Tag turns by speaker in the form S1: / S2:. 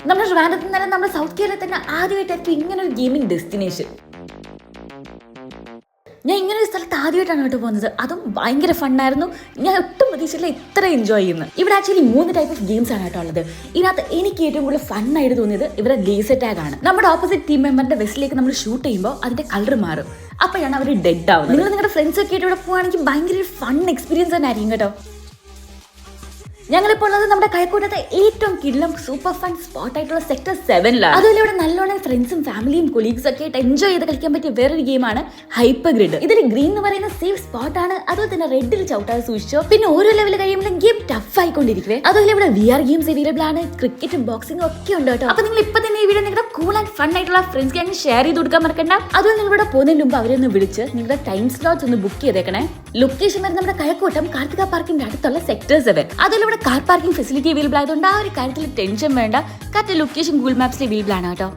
S1: നമ്മുടെ ട്രിവാൻഡ്രത്തിൽ നിന്ന് തന്നെ നമ്മുടെ സൗത്ത് കേരളത്തിൽ തന്നെ ആദ്യമായിട്ടായിരിക്കും ഇങ്ങനെ ഒരു ഗെയിമിംഗ് ഡെസ്റ്റിനേഷൻ. ഞാൻ ഇങ്ങനെ ഒരു സ്ഥലത്ത് ആദ്യമായിട്ടാണ് കേട്ടോ പോകുന്നത്. അതും ഭയങ്കര ഫണ്ണായിരുന്നു. ഞാൻ ഒട്ടും പ്രതീക്ഷയില്ല ഇത്ര എൻജോയ് ചെയ്യുന്നത്. ഇവിടെ ആക്ച്വലി 3 ടൈപ്പ് ഓഫ് ഗെയിംസ് ആണ് കേട്ടോ ഉള്ളത്. ഇതിനകത്ത് എനിക്ക് ഏറ്റവും കൂടുതൽ ഫണ്ണായിട്ട് തോന്നിയത് ഇവരുടെ ലേസർ ടാഗ് ആണ്. നമ്മുടെ ഓപ്പോസിറ്റ് ടീം മെമ്പറിന്റെ വെസ്റ്റിലേക്ക് നമ്മൾ ഷൂട്ട് ചെയ്യുമ്പോൾ അതിന്റെ കളർ മാറും. അപ്പോഴാണ് അവർ ഡെഡ് ആവുന്നത്. നിങ്ങൾ നിങ്ങളുടെ ഫ്രണ്ട്സ് ഒക്കെ ആയിട്ട് ഇവിടെ പോകുകയാണെങ്കിൽ ഭയങ്കര ഫൺ എക്സ്പീരിയൻസ് തന്നെ ആയിരിക്കും കേട്ടോ. ഞങ്ങളിപ്പോൾ ഉള്ളത് നമ്മുടെ കഴക്കൂട്ടത്തെ ഏറ്റവും കിടിലം സൂപ്പർ ഫൺ സ്പോട്ട് ആയിട്ടുള്ള സെക്ടർ 7ലാണ്. അതുപോലെ ഇവിടെ നല്ലോണം ഫ്രണ്ട്സും ഫാമിലിയും കൊളീഗ്സും ഒക്കെ ആയിട്ട് എൻജോയ് ചെയ്ത് കളിക്കാൻ പറ്റിയ വേറൊരു ഗെയിമാണ് ഹൈപ്പർ ഗ്രിഡ്. ഇതിൽ ഗ്രീൻ എന്ന് പറയുന്ന സേഫ് സ്പോട്ട് ആണ്. അതുപോലെ തന്നെ റെഡിൽ ചവിട്ടാതെ സൂക്ഷിച്ചോ. പിന്നെ ഓരോ ലെവൽ കഴിയുമ്പോഴും ഗെയിം ടഫ് ആയിക്കൊണ്ടിരിക്കുവേ. അതുപോലെ ഇവിടെ VR ഗെയിംസ് അവൈലബിൾ ആണ്. ക്രിക്കറ്റും ബോക്സിംഗും ഒക്കെ ഉണ്ട് കേട്ടോ. അപ്പൊ നിങ്ങൾ ഇപ്പൊ തന്നെ ഈ വീഡിയോ നിങ്ങളുടെ കൂൾ ആൻഡ് ഫൺ ആയിട്ടുള്ള ഫ്രണ്ട്സ് ഗ്യാങ് ഷെയർ ചെയ്ത് കൊടുക്കാൻ മറക്കണ്ട. അതുപോലെ നിങ്ങൾ ഇവിടെ പോകുന്നതിന് മുമ്പ് അവരെ ഒന്ന് വിളിച്ച് നിങ്ങളുടെ ടൈം സ്ലോട്ട്സ് ഒന്ന് ബുക്ക് ചെയ്തേക്കണേ. ലൊക്കേഷൻ വരുന്നത് നമ്മുടെ കഴക്കൂട്ടം കാർത്തിക പാർക്കിന്റെ അടുത്തുള്ള സെക്ടർ 7. അതുപോലെ ഇവിടെ കാർ പാർക്കിംഗ് ഫെസിലിറ്റി അവൈലബിൾ ആയതുകൊണ്ട് ആ ഒരു കാര്യത്തിൽ ടെൻഷൻ വേണ്ട. കറക്റ്റ് ലൊക്കേഷൻ ഗൂഗിൾ മാപ്സിൽ അവൈലബിൾ ആണ് കേട്ടോ.